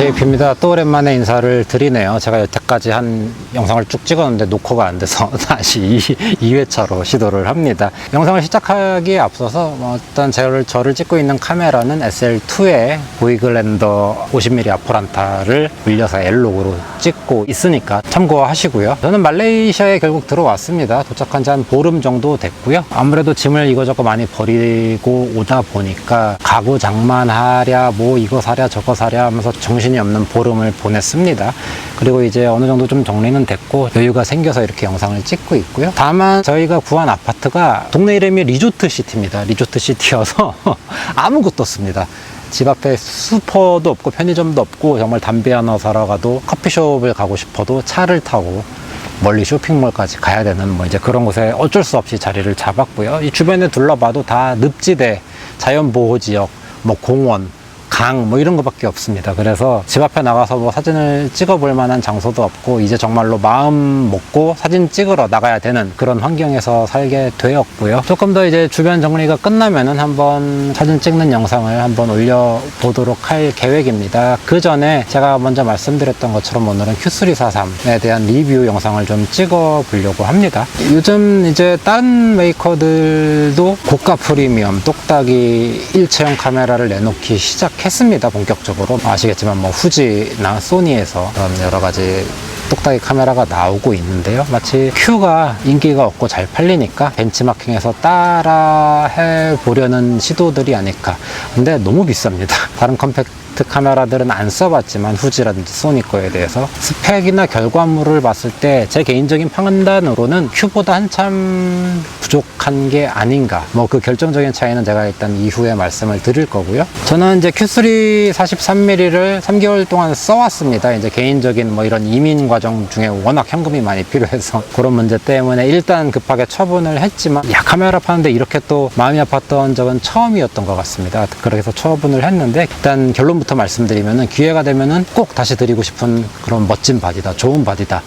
JP입니다. 또 오랜만에 인사를 드리네요. 제가 여태까지 한 영상을 쭉 찍었는데 녹화가 안 돼서 다시 2회차로 시도를 합니다. 영상을 시작하기에 앞서서 어떤 저를 찍고 있는 카메라는 SL2의 보이글랜더 50mm 아포란타를 물려서 L록으로 찍고 있으니까 참고하시고요. 저는 말레이시아에 결국 들어왔습니다. 도착한 지 한 보름 정도 됐고요. 아무래도 짐을 이거저거 많이 버리고 오다 보니까 가구 장만하랴 뭐 이거 사랴 저거 사랴 하면서 정신이 없는 보름을 보냈습니다. 그리고 이제 어느 정도 좀 정리는 됐고 여유가 생겨서 이렇게 영상을 찍고 있고요. 다만 저희가 구한 아파트가 동네 이름이 리조트시티입니다. 리조트시티여서 아무것도 없습니다. 집 앞에 슈퍼도 없고 편의점도 없고 정말 담배 하나 사러 가도 커피숍을 가고 싶어도 차를 타고 멀리 쇼핑몰까지 가야 되는 뭐 이제 그런 곳에 어쩔 수 없이 자리를 잡았고요. 이 주변에 둘러봐도 다 늪지대, 자연보호지역, 뭐 공원, 강, 뭐 이런 거밖에 없습니다. 그래서 집 앞에 나가서 뭐 사진을 찍어 볼 만한 장소도 없고 이제 정말로 마음 먹고 사진 찍으러 나가야 되는 그런 환경에서 살게 되었고요. 조금 더 이제 주변 정리가 끝나면은 한번 사진 찍는 영상을 한번 올려보도록 할 계획입니다. 그 전에 제가 먼저 말씀드렸던 것처럼 오늘은 Q343에 대한 리뷰 영상을 좀 찍어 보려고 합니다. 요즘 이제 다른 메이커들도 고가 프리미엄 똑딱이 일체형 카메라를 내놓기 시작했습니다. 본격적으로 아시겠지만 뭐 후지나 소니에서 그런 여러 가지 똑딱이 카메라가 나오고 있는데요. 마치 Q가 인기가 없고 잘 팔리니까 벤치마킹해서 따라 해보려는 시도들이 아닐까. 근데 너무 비쌉니다. 다른 컴팩트 카메라들은 안 써봤지만 후지라든지 소니 거에 대해서 스펙이나 결과물을 봤을 때 제 개인적인 판단으로는 Q보다 한참 부족한 게 아닌가. 뭐 그 결정적인 차이는 제가 일단 이후에 말씀을 드릴 거고요. 저는 이제 Q3 43mm를 3개월 동안 써왔습니다. 이제 개인적인 뭐 이런 이민 과정 중에 워낙 현금이 많이 필요해서 그런 문제 때문에 일단 급하게 처분을 했지만 카메라 파는데 이렇게 또 마음이 아팠던 적은 처음이었던 것 같습니다. 그래서 처분을 했는데 일단 결론부터 말씀드리면은 기회가 되면은 꼭 다시 드리고 싶은 그런 멋진 바디다, 좋은 바디다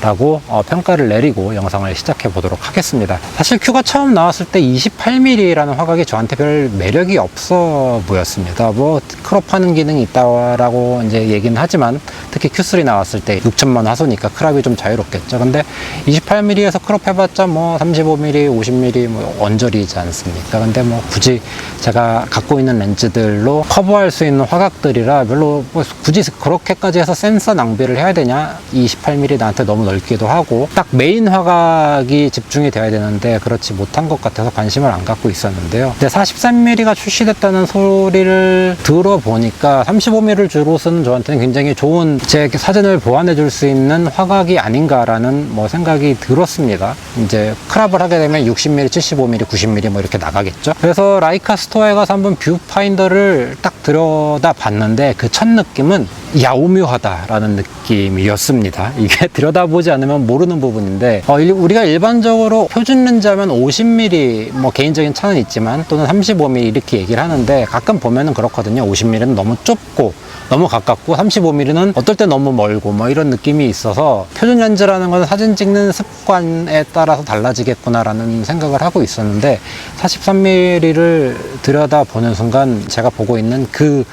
라고 평가를 내리고 영상을 시작해 보도록 하겠습니다. 사실 Q가 처음 나왔을 때 28mm라는 화각이 저한테 별 매력이 없어 보였습니다. 뭐 크롭하는 기능이 있다라고 이제 얘기는 하지만 특히 Q3 나왔을 때 6천만 화소니까 크롭이 좀 자유롭겠죠. 근데 28mm에서 크롭 해봤자 뭐 35mm, 50mm 뭐 언저리지 않습니까? 근데 뭐 굳이 제가 갖고 있는 렌즈들로 커버할 수 있는 화각들이라 별로 뭐 굳이 그렇게까지 해서 센서 낭비를 해야 되냐? 28mm 나한테 너무 넓기도 하고 딱 메인 화각이 집중이 돼야 되는데 그렇지 못한 것 같아서 관심을 안 갖고 있었는데요. 근데 43mm가 출시됐다는 소리를 들어보니까 35mm를 주로 쓰는 저한테는 굉장히 좋은 제 사진을 보완해 줄 수 있는 화각이 아닌가라는 뭐 생각이 들었습니다. 이제 크롭을 하게 되면 60mm, 75mm, 90mm 뭐 이렇게 나가겠죠. 그래서 라이카 스토어에 가서 한번 뷰파인더를 딱 들여다 봤는데 그 첫 느낌은 야오묘하다라는 느낌이었습니다. 이게 들여다보지 않으면 모르는 부분인데 우리가 일반적으로 표준 렌즈 하면 50mm 뭐 개인적인 차는 있지만 또는 35mm 이렇게 얘기를 하는데 가끔 보면은 그렇거든요. 50mm는 너무 좁고 너무 가깝고 35mm는 어떨 때 너무 멀고 뭐 이런 느낌이 있어서 표준 렌즈라는 건 사진 찍는 습관에 따라서 달라지겠구나라는 생각을 하고 있었는데 43mm를 들여다보는 순간 제가 보고 있는 그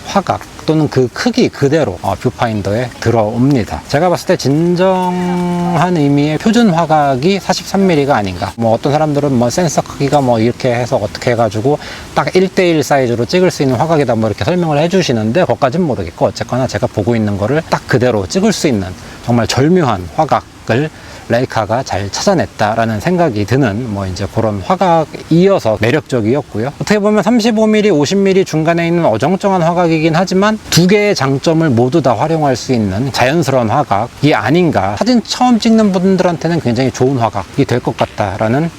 화각 또는 그 크기 그대로 뷰파인더에 들어옵니다. 제가 봤을 때 진정한 의미의 표준 화각이 43mm가 아닌가. 뭐 어떤 사람들은 뭐 센서 크기가 뭐 이렇게 해서 어떻게 해가지고 딱 1:1 사이즈로 찍을 수 있는 화각이다 뭐 이렇게 설명을 해주시는데 그것까진 모르겠고 어쨌거나 제가 보고 있는 거를 딱 그대로 찍을 수 있는 정말 절묘한 화각을 레이카가 잘 찾아냈다라는 생각이 드는 뭐 이제 그런 화각이어서 매력적이었고요. 어떻게 보면 35mm, 50mm 중간에 있는 어정쩡한 화각이긴 하지만 두 개의 장점을 모두 다 활용할 수 있는 자연스러운 화각이 아닌가. 사진 처음 찍는 분들한테는 굉장히 좋은 화각이 될 것 같다라는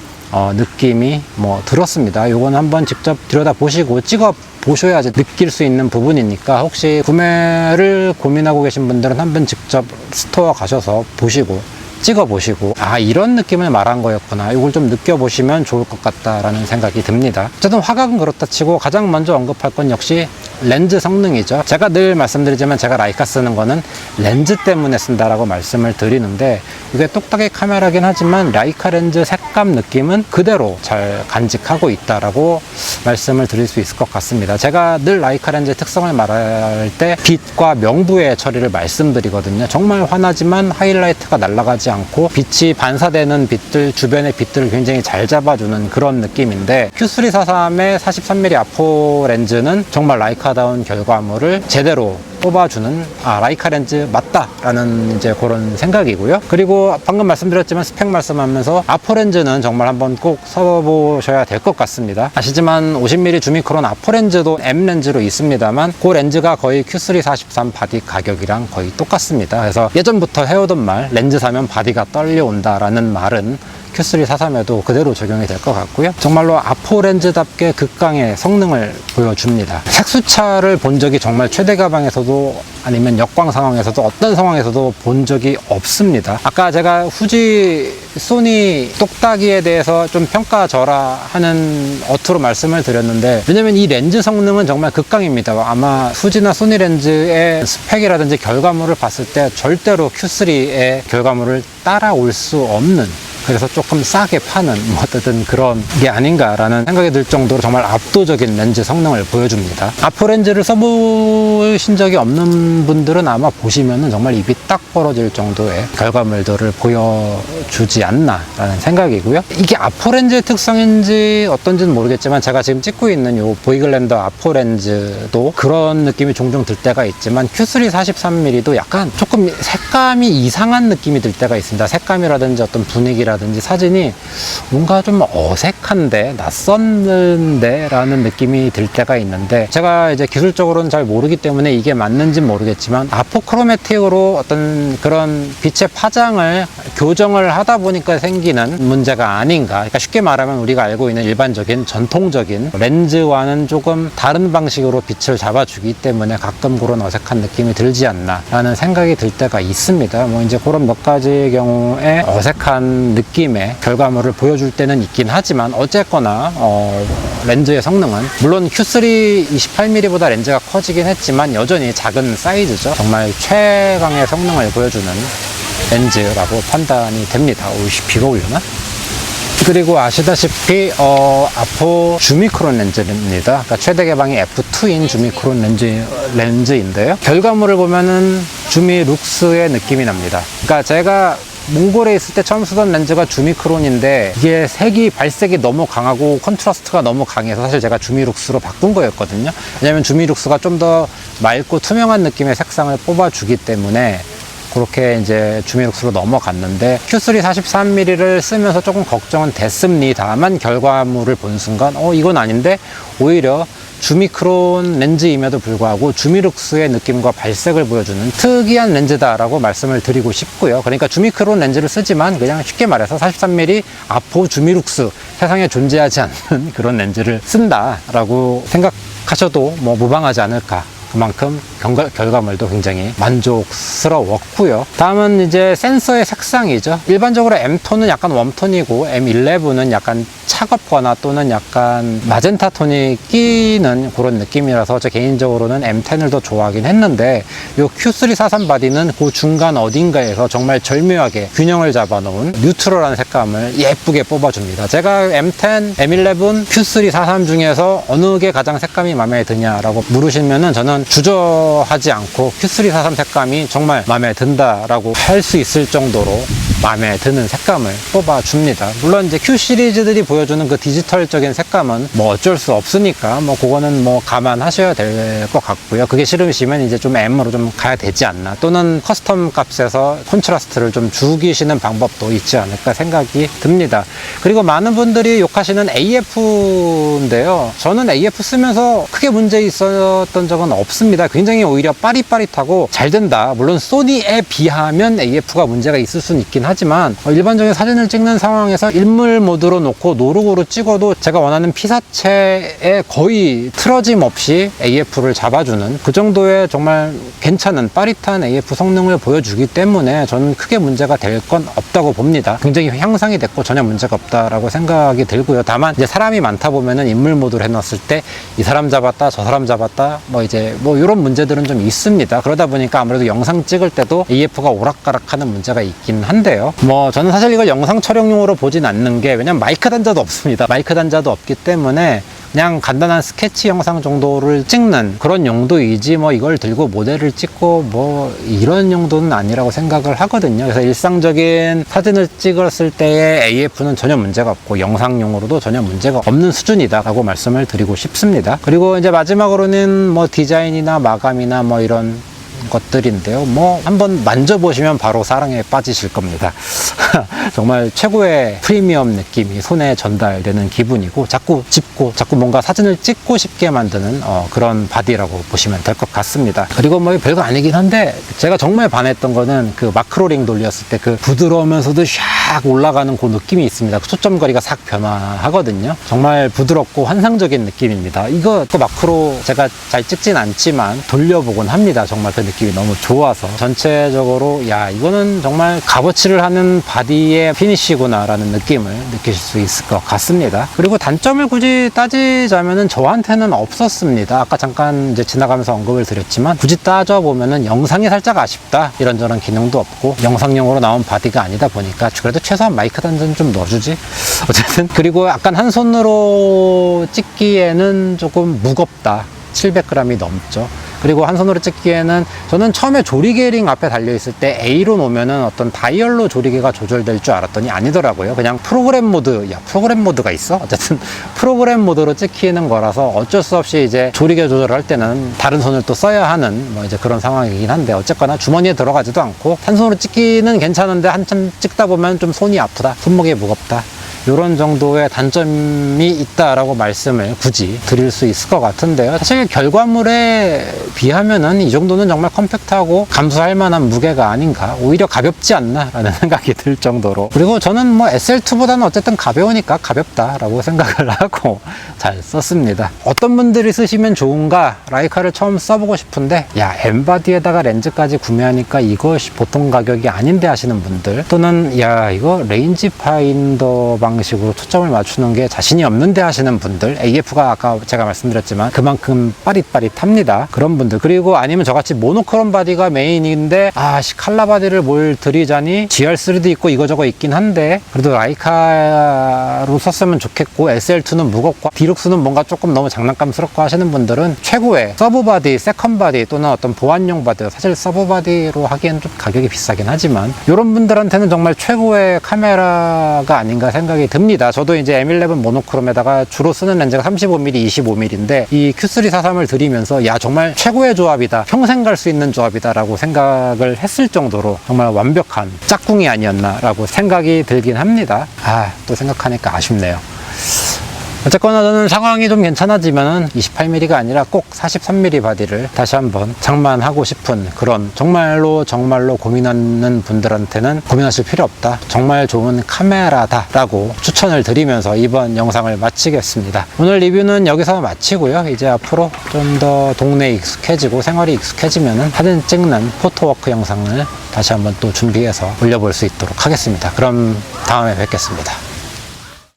느낌이 뭐 들었습니다. 요건 한번 직접 들여다보시고 찍어 보셔야지 느낄 수 있는 부분이니까 혹시 구매를 고민하고 계신 분들은 한번 직접 스토어 가셔서 보시고 찍어보시고 이런 느낌을 말한 거였구나 이걸 좀 느껴보시면 좋을 것 같다라는 생각이 듭니다. 어쨌든 화각은 그렇다 치고 가장 먼저 언급할 건 역시 렌즈 성능이죠. 제가 늘 말씀드리지만 제가 라이카 쓰는 거는 렌즈 때문에 쓴다라고 말씀을 드리는데, 이게 똑딱이 카메라긴 하지만 라이카 렌즈 색감 느낌은 그대로 잘 간직하고 있다라고 말씀을 드릴 수 있을 것 같습니다. 제가 늘 라이카 렌즈의 특성을 말할 때 빛과 명부의 처리를 말씀드리거든요. 정말 환하지만 하이라이트가 날아가지 않고 빛이 반사되는 빛들, 주변의 빛들을 굉장히 잘 잡아주는 그런 느낌인데, Q343의 43mm 아포 렌즈는 정말 라이카다운 결과물을 제대로 뽑아주는 라이카 렌즈 맞다라는 이제 그런 생각이고요. 그리고 방금 말씀드렸지만 스펙 말씀하면서 아포 렌즈는 정말 한번 꼭 써보셔야 될 것 같습니다. 아시지만 50mm 주미크론 아포 렌즈도 M 렌즈로 있습니다만 그 렌즈가 거의 Q343 바디 가격이랑 거의 똑같습니다. 그래서 예전부터 해오던 말, 렌즈 사면 바디가 떨려온다라는 말은 Q343에도 그대로 적용이 될 것 같고요. 정말로 아포 렌즈답게 극강의 성능을 보여줍니다. 색수차를 본 적이 정말 최대 가방에서도 아니면 역광 상황에서도 어떤 상황에서도 본 적이 없습니다. 아까 제가 후지, 소니 똑딱이에 대해서 좀 평가절하하는 어투로 말씀을 드렸는데, 왜냐면 이 렌즈 성능은 정말 극강입니다. 아마 후지나 소니 렌즈의 스펙이라든지 결과물을 봤을 때 절대로 Q3의 결과물을 따라올 수 없는, 그래서 조금 싸게 파는 어쨌든 그런 게 아닌가라는 생각이 들 정도로 정말 압도적인 렌즈 성능을 보여줍니다. 아포 렌즈를 써보신 적이 없는 분들은 아마 보시면은 정말 입이 딱 벌어질 정도의 결과물들을 보여주지 않나라는 생각이고요. 이게 아포 렌즈의 특성인지 어떤지는 모르겠지만 제가 지금 찍고 있는 요 보이글랜더 아포 렌즈도 그런 느낌이 종종 들 때가 있지만 Q3 43mm도 약간 조금 색감이 이상한 느낌이 들 때가 있습니다. 색감이라든지 어떤 분위기라든지 사진이 뭔가 좀 어색한데 낯섰는데 라는 느낌이 들 때가 있는데, 제가 이제 기술적으로는 잘 모르기 때문에 이게 맞는지는 모르겠지만 아포크로매틱으로 어떤 그런 빛의 파장을 교정을 하다 보니까 생기는 문제가 아닌가. 그러니까 쉽게 말하면 우리가 알고 있는 일반적인 전통적인 렌즈와는 조금 다른 방식으로 빛을 잡아주기 때문에 가끔 그런 어색한 느낌이 들지 않나 라는 생각이 들 때가 있습니다. 뭐 이제 그런 몇 가지의 경우에 어색한 느낌의 결과물을 보여줄 때는 있긴 하지만, 어쨌거나 렌즈의 성능은 물론 Q3 28mm보다 렌즈가 커지긴 했지만 여전히 작은 사이즈죠. 정말 최강의 성능을 보여주는 렌즈라고 판단이 됩니다. 오이씨, 비가 오려나? 그리고 아시다시피 아포 주미크론 렌즈입니다. 그러니까 최대 개방이 F2인 주미크론 렌즈인데요. 결과물을 보면은 주미룩스의 느낌이 납니다. 그러니까 제가 몽골에 있을 때 처음 쓰던 렌즈가 주미크론인데 이게 색이 발색이 너무 강하고 컨트라스트가 너무 강해서 사실 제가 주미룩스로 바꾼 거였거든요. 왜냐면 주미룩스가 좀 더 맑고 투명한 느낌의 색상을 뽑아주기 때문에 그렇게 이제 주미룩스로 넘어갔는데, Q3 43mm를 쓰면서 조금 걱정은 됐습니다만 결과물을 본 순간 이건 아닌데, 오히려 주미크론 렌즈임에도 불구하고 주미룩스의 느낌과 발색을 보여주는 특이한 렌즈다라고 말씀을 드리고 싶고요. 그러니까 주미크론 렌즈를 쓰지만 그냥 쉽게 말해서 43mm 아포 주미룩스, 세상에 존재하지 않는 그런 렌즈를 쓴다라고 생각하셔도 뭐 무방하지 않을까. 그만큼 결과물도 굉장히 만족스러웠고요. 다음은 이제 센서의 색상이죠. 일반적으로 M톤은 약간 웜톤이고 M11은 약간 차갑거나 또는 약간 마젠타 톤이 끼는 그런 느낌이라서 저 개인적으로는 M10을 더 좋아하긴 했는데, 요 Q343 바디는 그 중간 어딘가에서 정말 절묘하게 균형을 잡아놓은 뉴트럴한 색감을 예쁘게 뽑아줍니다. 제가 M10, M11, Q343 중에서 어느 게 가장 색감이 마음에 드냐라고 물으시면은 저는 주저하지 않고 Q343 색감이 정말 마음에 든다라고 할 수 있을 정도로 마음에 드는 색감을 뽑아줍니다. 물론 이제 Q 시리즈들이 보여주는 그 디지털적인 색감은 뭐 어쩔 수 없으니까 뭐 그거는 뭐 감안하셔야 될 것 같고요. 그게 싫으시면 이제 좀 M으로 좀 가야 되지 않나, 또는 커스텀 값에서 콘트라스트를 좀 죽이시는 방법도 있지 않을까 생각이 듭니다. 그리고 많은 분들이 욕하시는 AF인데요. 저는 AF 쓰면서 크게 문제 있었던 적은 없습니다. 굉장히 오히려 빠릿빠릿하고 잘 된다. 물론 소니에 비하면 AF가 문제가 있을 수는 있긴 하지만 일반적인 사진을 찍는 상황에서 일물 모드로 놓고 노루고루 찍어도 제가 원하는 피사체에 거의 틀어짐 없이 AF를 잡아주는 그 정도의 정말 괜찮은 빠릿한 AF 성능을 보여주기 때문에 저는 크게 문제가 될 건 없다고 봅니다. 굉장히 향상이 됐고 전혀 문제가 없다라고 생각이 들고요. 다만 이제 사람이 많다 보면은 인물 모드를 해놨을 때 이 사람 잡았다 저 사람 잡았다 뭐 이제 뭐 이런 문제들은 좀 있습니다. 그러다 보니까 아무래도 영상 찍을 때도 AF가 오락가락하는 문제가 있긴 한데요. 뭐 저는 사실 이걸 영상 촬영용으로 보진 않는 게, 왜냐면 마이크 단자도 없습니다. 마이크 단자도 없기 때문에 그냥 간단한 스케치 영상 정도를 찍는 그런 용도이지 뭐 이걸 들고 모델을 찍고 뭐 이런 용도는 아니라고 생각을 하거든요. 그래서 일상적인 사진을 찍었을 때의 AF는 전혀 문제가 없고 영상용으로도 전혀 문제가 없는 수준이다 라고 말씀을 드리고 싶습니다. 그리고 이제 마지막으로는 뭐 디자인이나 마감이나 뭐 이런 것들인데요. 뭐 한번 만져보시면 바로 사랑에 빠지실 겁니다. 정말 최고의 프리미엄 느낌이 손에 전달되는 기분이고, 자꾸 짚고 자꾸 뭔가 사진을 찍고 싶게 만드는 그런 바디라고 보시면 될 것 같습니다. 그리고 뭐 별거 아니긴 한데 제가 정말 반했던 거는 그 마크로링 돌렸을 때 그 부드러우면서도 샥 올라가는 그 느낌이 있습니다. 그 초점거리가 싹 변화하거든요. 정말 부드럽고 환상적인 느낌입니다. 이거 그 마크로 제가 잘 찍진 않지만 돌려보곤 합니다. 정말 그 느낌이 너무 좋아서 전체적으로 야, 이거는 정말 값어치를 하는 바디의 피니쉬구나 라는 느낌을 느끼실 수 있을 것 같습니다. 그리고 단점을 굳이 따지자면은 저한테는 없었습니다. 아까 잠깐 이제 지나가면서 언급을 드렸지만 굳이 따져보면은 영상이 살짝 아쉽다, 이런저런 기능도 없고 영상용으로 나온 바디가 아니다 보니까 그래도 최소한 마이크 단자는 좀 넣어주지 어쨌든. 그리고 약간 한 손으로 찍기에는 조금 무겁다. 700g이 넘죠. 그리고 한 손으로 찍기에는 저는 처음에 조리개링 앞에 달려있을 때 A로 놓으면은 어떤 다이얼로 조리개가 조절될 줄 알았더니 아니더라고요. 그냥 프로그램 모드, 야, 프로그램 모드가 있어? 어쨌든 프로그램 모드로 찍히는 거라서 어쩔 수 없이 이제 조리개 조절을 할 때는 다른 손을 또 써야 하는 뭐 이제 그런 상황이긴 한데, 어쨌거나 주머니에 들어가지도 않고 한 손으로 찍기는 괜찮은데 한참 찍다 보면 좀 손이 아프다, 손목이 무겁다, 이런 정도의 단점이 있다라고 말씀을 굳이 드릴 수 있을 것 같은데요. 사실 결과물에 비하면은 이 정도는 정말 컴팩트하고 감수할 만한 무게가 아닌가, 오히려 가볍지 않나 라는 생각이 들 정도로. 그리고 저는 뭐 SL2보다는 어쨌든 가벼우니까 가볍다라고 생각을 하고 잘 썼습니다. 어떤 분들이 쓰시면 좋은가, 라이카를 처음 써보고 싶은데 야, M바디에다가 렌즈까지 구매하니까 이것이 보통 가격이 아닌데 하시는 분들, 또는 야, 이거 레인지 파인더 방식으로 초점을 맞추는 게 자신이 없는데 하시는 분들, AF가 아까 제가 말씀드렸지만 그만큼 빠릿빠릿합니다. 그런 분들, 그리고 아니면 저같이 모노크롬 바디가 메인인데 칼라 바디를 뭘 들이자니 GR3도 있고 이거저거 있긴 한데 그래도 라이카로 썼으면 좋겠고 SL2는 무겁고 디룩스는 뭔가 조금 너무 장난감스럽고 하시는 분들은 최고의 서브 바디, 세컨 바디 또는 어떤 보안용 바디, 사실 서브 바디로 하기엔 좀 가격이 비싸긴 하지만 이런 분들한테는 정말 최고의 카메라가 아닌가 생각이 듭니다. 저도 이제 M11 모노크롬에다가 주로 쓰는 렌즈가 35mm, 25mm인데 이 Q343을 들이면서 야, 정말 최고의 조합이다, 평생 갈 수 있는 조합이다 라고 생각을 했을 정도로 정말 완벽한 짝꿍이 아니었나 라고 생각이 들긴 합니다. 또 생각하니까 아쉽네요. 어쨌거나 저는 상황이 좀 괜찮아지면은 28mm가 아니라 꼭 43mm 바디를 다시 한번 장만하고 싶은 그런, 정말로 고민하는 분들한테는 고민하실 필요 없다, 정말 좋은 카메라다 라고 추천을 드리면서 이번 영상을 마치겠습니다. 오늘 리뷰는 여기서 마치고요. 이제 앞으로 좀 더 동네에 익숙해지고 생활이 익숙해지면은 사진 찍는 포토워크 영상을 다시 한번 또 준비해서 올려볼 수 있도록 하겠습니다. 그럼 다음에 뵙겠습니다.